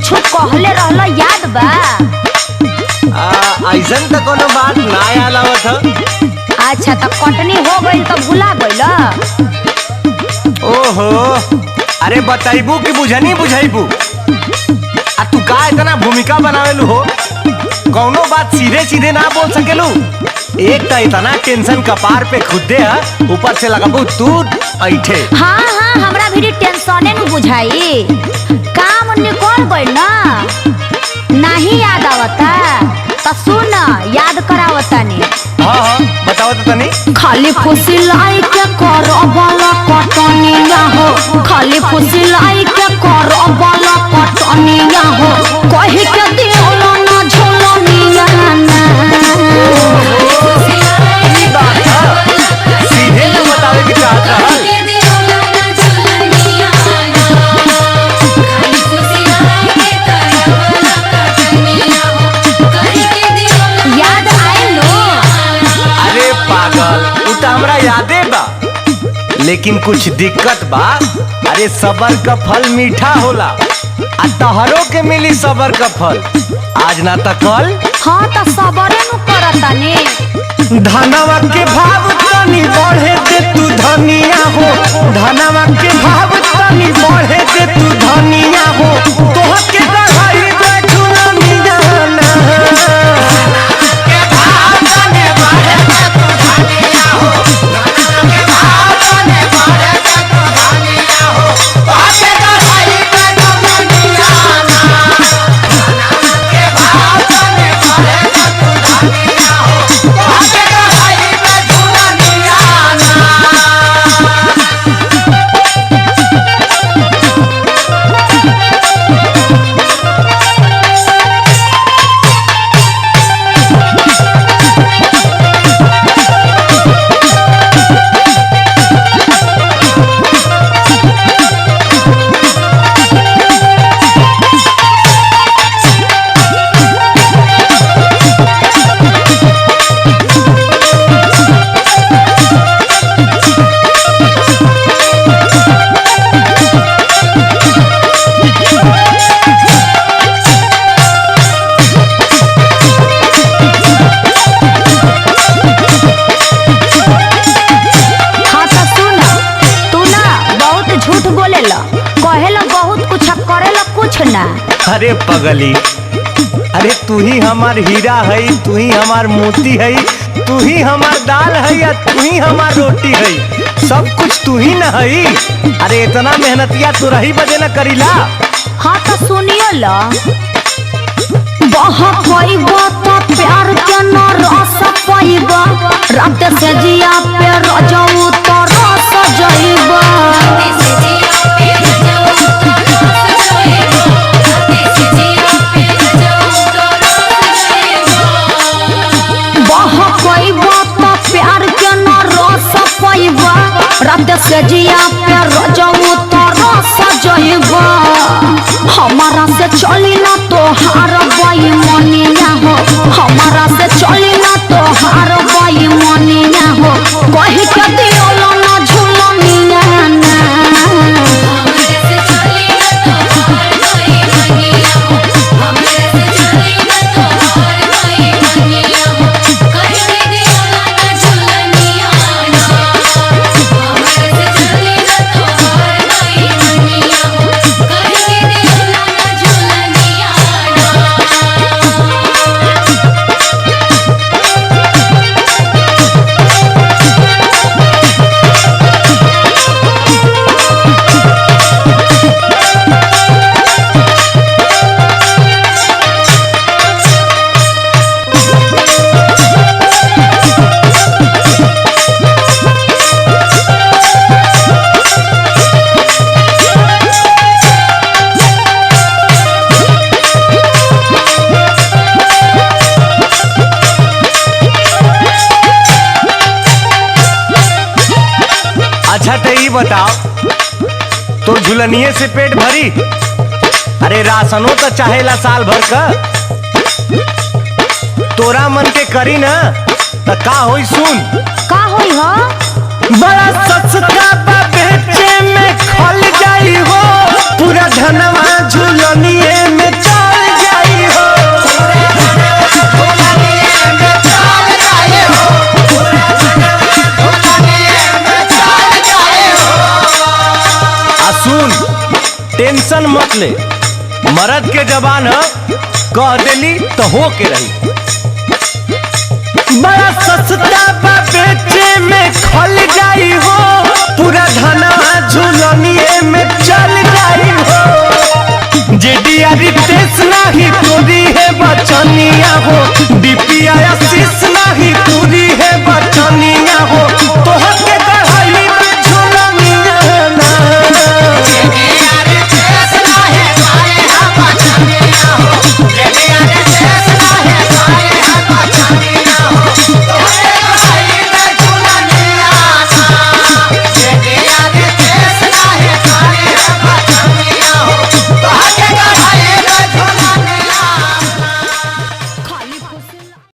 कुछ कहले रहला याद बा? ऐसन तो कोनो बात ना याद आवत ह। अच्छा तो कटनी हो गई तो भुला गइल? ओहो, अरे बताइबू कि बुझनी बुझाइबू? आ तू का इतना भूमिका बनावेलू हो? कौनो बात सीधे सीधे ना बोल सकेलू? एक तो इतना टेंशन कपार पे खुदे है, ऊपर से लगाबू तू ऐठे। हाँ हाँ, हमरा भी टेंशने न बुझाई। काम निकल गइल ना, नहीं याद आवता तो सुन याद करावतानी। हाँ हाँ बताओ तो तनी। खाली फुसिलाई के करबला कटनिया हो, खाली फुसिलाई के करबला कटनिया हो, कहि के दियोला ना झोलनिया ना। ई बात है, सीधे तो बतावे की चाहत रहल। याद आए लो? अरे पागल, उ तो हमरा यादे बा, लेकिन कुछ दिक्कत बा। अरे सबर का फल मीठा होला, आ तहरो के मिली सबर का फल, आज ना तो कल। हाँ तो सबरे नु करतानी। धनवा के भाव तनी बढ़े दे तू धनिया हो, धनवा के भाव तनी बढ़े दे तू धनिया हो, तोह के गढ़ाई बैठू ना मिजाना। के भाव तनी बढ़े दे तू धनिया हो, धनवा के भाव तनी बढ़े दे तू धनिया हो, तोह के गढ़ाई बैठू ना मिजाना। धनवा के भाव तनी बढ़े दे तू धनिया हो, तोह के गढ़ाई बैठू ना मिजाना। हाँ तो सुन, तू ना बहुत झूठ बोलेला, कहेला बहुत कुछ करेला कुछ ना। अरे पगली, अरे तू ही हमार हीरा है, तू ही हमार मोती है, तू ही हमार दाल है या तू ही हमार रोटी है, सब कुछ तू ही न है। अरे इतना मेहनतिया तू रही बजे न करीला। हाँ तो सुनियो ला, बहा पाइबा तो प्यार के न रस पाइबा, रात से जिया पे रजऊ तो रस जइबा। बहा पाइबा तो प्यार के न रस पाइबा, रात से जिया पे रजऊ तो रस जइबा। हमारा से चली ना तो हार बाई मनिया हो, हमारा से चली ना तो हार बाई मनिया हो, कहि के दियोला ना झुलनिया ना। अच्छा तो ये बताओ, तो झुलनिए से पेट भरी? अरे राशनो तो चाहेला साल भर का, तोरा मन के करी ना तो का होई सुन। का होई हो? बड़ा सस्ता बा बेचे में खल जाई हो, पूरा धनवा झूलनिए में चल जाई हो। आ सुन, टेंशन मत ले, मर्द के जबान है, कह देली तो हो के रही। बड़ा सस्ता बा बेचे में खल जाई हो, पूरा धनवा झूलनिए में चल जाई हो। जेडिया रितेश नाही तोरी है